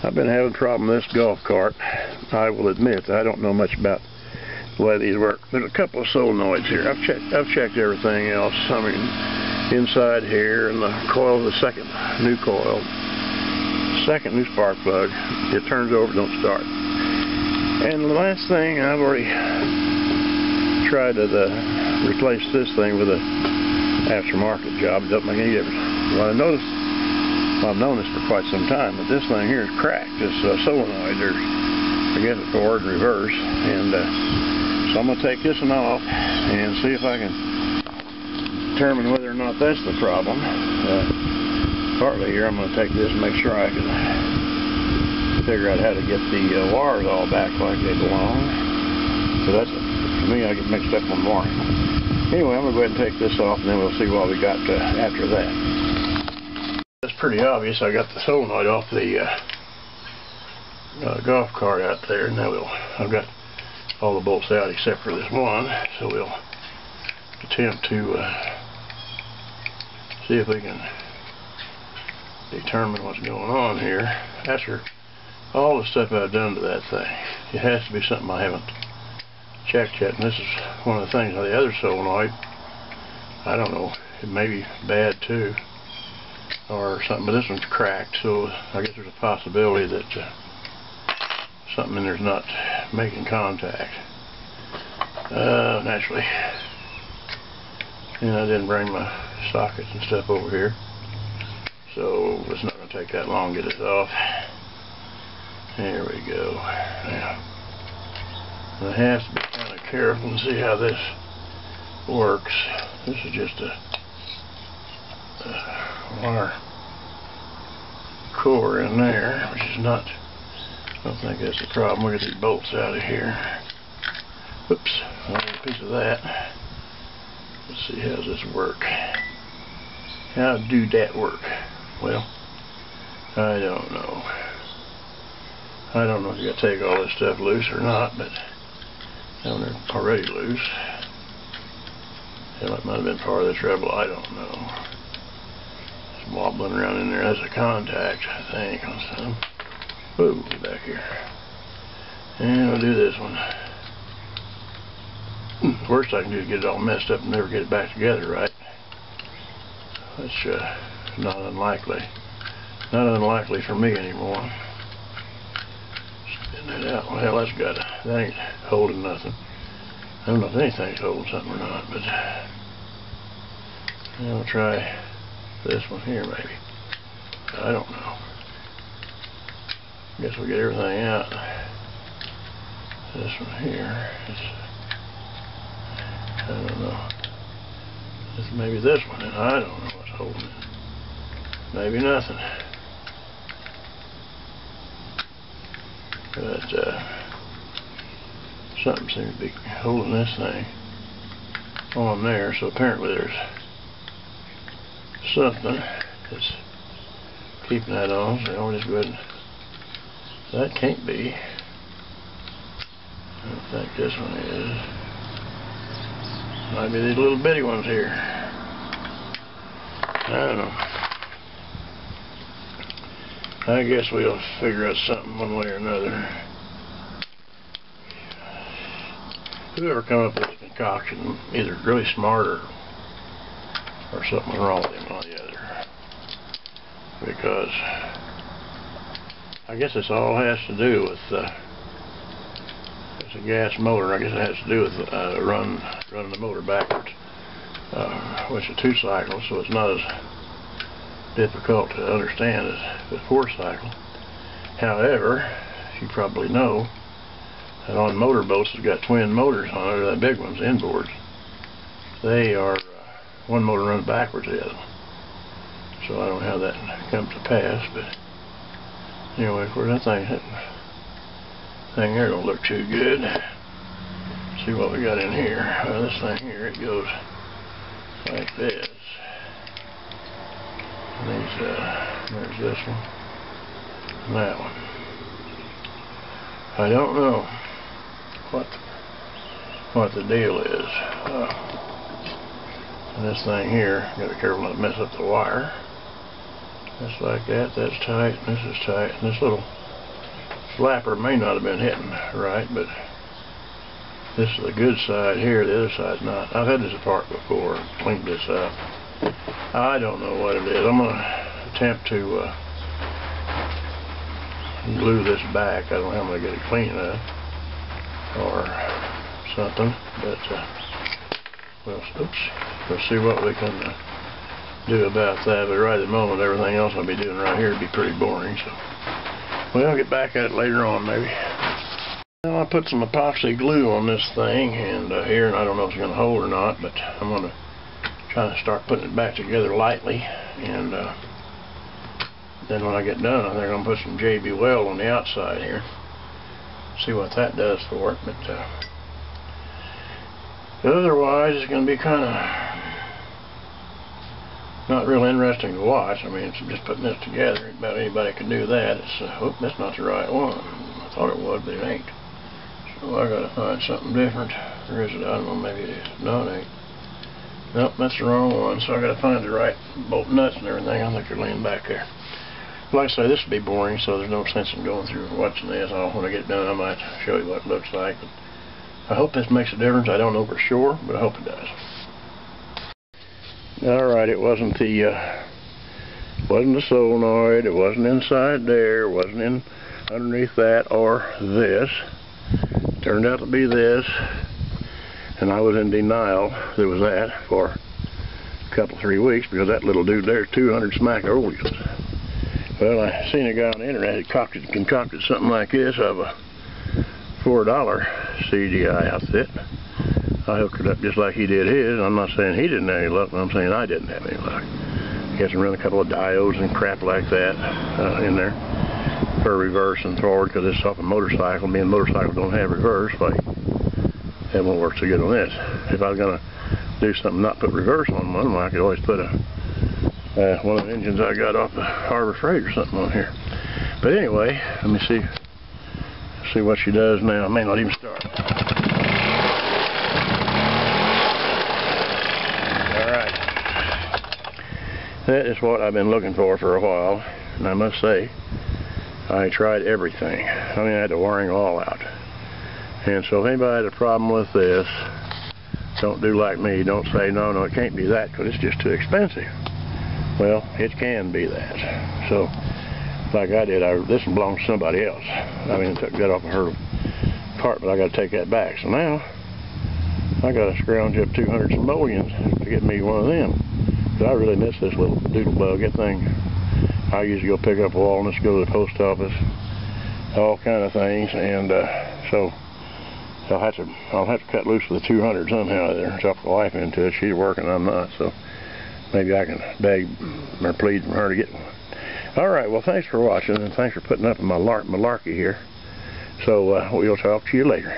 I've been having a problem with this golf cart. I will admit I don't know much about the way these work. There's a couple of solenoids here. I've checked everything else. I mean, inside here and the coil, the second new coil, second new spark plug, it turns over, don't start. And the last thing, I've already tried to replace this thing with a aftermarket job. It doesn't make any difference. What I noticed, well, I've known this for quite some time, but this thing here is cracked. This solenoid, there's, I guess it's forward and reverse, and so I'm going to take this one off and see if I can determine whether or not that's the problem. Partly here, I'm going to take this and make sure I can figure out how to get the wires all back like they belong. So that's, for me, I get mixed up on wiring. Anyway, I'm going to go ahead and take this off, and then we'll see what we got after that. It's pretty obvious. I got the solenoid off the golf cart out there. Now I've got all the bolts out except for this one, so we'll attempt to see if we can determine what's going on here. After all the stuff I've done to that thing, it has to be something I haven't checked yet, and this is one of the things. The other solenoid, I don't know, it may be bad too or something, but this one's cracked, so I guess there's a possibility that something in there's not making contact. Naturally, and I didn't bring my sockets and stuff over here, so it's not going to take that long to get this off. There we go. Now, I have to be kind of careful and see how this works. This is just a wire core in there, which is not, I don't think that's the problem. We'll get these bolts out of here. Oops, another piece of that. Let's see, how does this work? How do that work? Well, I don't know. I don't know if you got to take all this stuff loose or not, but they're already loose. Hell, it might have been part of the trouble. I don't know. It's wobbling around in there. That's a contact, I think, on some. Whoa, back here. And we'll do this one. The worst I can do is get it all messed up and never get it back together, right? That's not unlikely. Not unlikely for me anymore. Spin that out. Well, that's got that ain't holding nothing. I don't know if anything's holding something or not, but I'll try this one here maybe. I don't know. Guess we'll get everything out. This one here is, I don't know. This maybe this one, and I don't know what's holding it. Maybe nothing. But something seems to be holding this thing on there, so apparently there's something that's keeping that on. So I'll just go ahead and, that can't be. I don't think this one is. Might be these little bitty ones here. I don't know. I guess we'll figure out something one way or another. Whoever come up with this concoction, either really smart or something wrong with him or the other. Because I guess this all has to do with it's a gas motor. I guess it has to do with running the motor backwards, which is 2 cycles, so it's not as difficult to understand as the 4 cycle. However, you probably know that on motorboats it's got twin motors on it, the big ones, inboards. They are, one motor runs backwards the other. So I don't know how that comes to pass, but anyway, for that thing there don't look too good. See what we got in here. Well, this thing here, it goes like this. And there's this one and that one. I don't know what the deal is. And this thing here, gotta be careful not to mess up the wire. Just like that, that's tight, and this is tight, and this little flapper may not have been hitting right, but this is the good side here, the other side's not. I've had this apart before, cleaned this up. I don't know what it is. I'm going to attempt to glue this back. I don't know how I'm going to get it clean enough or something, but we'll see what we can do about that. But right at the moment, everything else I'll be doing right here would be pretty boring, so I'll get back at it later on maybe. Now I put some epoxy glue on this thing and here, and I don't know if it's going to hold or not, but I'm going to try to start putting it back together lightly, and then when I get done, I think I'm going to put some JB Weld on the outside here, see what that does for it. But otherwise, it's going to be kind of not real interesting to watch. I mean, it's just putting this together. About anybody can do that. It's oh, that's not the right one. I thought it was, but it ain't. So I got to find something different. Or is it? I don't know. Maybe it is. No, it ain't. Nope, that's the wrong one. So I got to find the right bolt nuts and everything. I think they're laying back there. Like I say, this would be boring, so there's no sense in going through watching this. When I get done, I might show you what it looks like. But I hope this makes a difference. I don't know for sure, but I hope it does. Alright, it wasn't the solenoid, it wasn't inside there, it wasn't in underneath that or this. It turned out to be this, and I was in denial there was that for a couple, 3 weeks, because that little dude there's 200 smack oleos. Well, I seen a guy on the internet that concocted something like this of a $4 CDI outfit. I hooked it up just like he did his. I'm not saying he didn't have any luck, but I'm saying I didn't have any luck. He has to run a couple of diodes and crap like that in there for reverse and forward, because it's off a motorcycle. Being motorcycles don't have reverse, like that won't work so good on this. If I was going to do something not put reverse on one, well, I could always put one of the engines I got off the Harbor Freight or something on here. But anyway, let me see what she does now. I may not even start. That is what I've been looking for a while, and I must say, I tried everything. I mean, I had the wiring all out. And so if anybody had a problem with this, don't do like me. Don't say, no, it can't be that, because it's just too expensive. Well, it can be that. So, like I did, this belongs to somebody else. I mean, I took that off of her cart, but I got to take that back. So now, I got to scrounge up 200 simoleons to get me one of them. But I really miss this little doodle bug. That thing, I usually go pick up walnuts, go to the post office, all kind of things, and so I'll have to cut loose with the 200 somehow there. Drop the wife into it. She's working, I'm not, so maybe I can beg or plead from her to get one. All right, well, thanks for watching, and thanks for putting up with my malarkey here. So we'll talk to you later.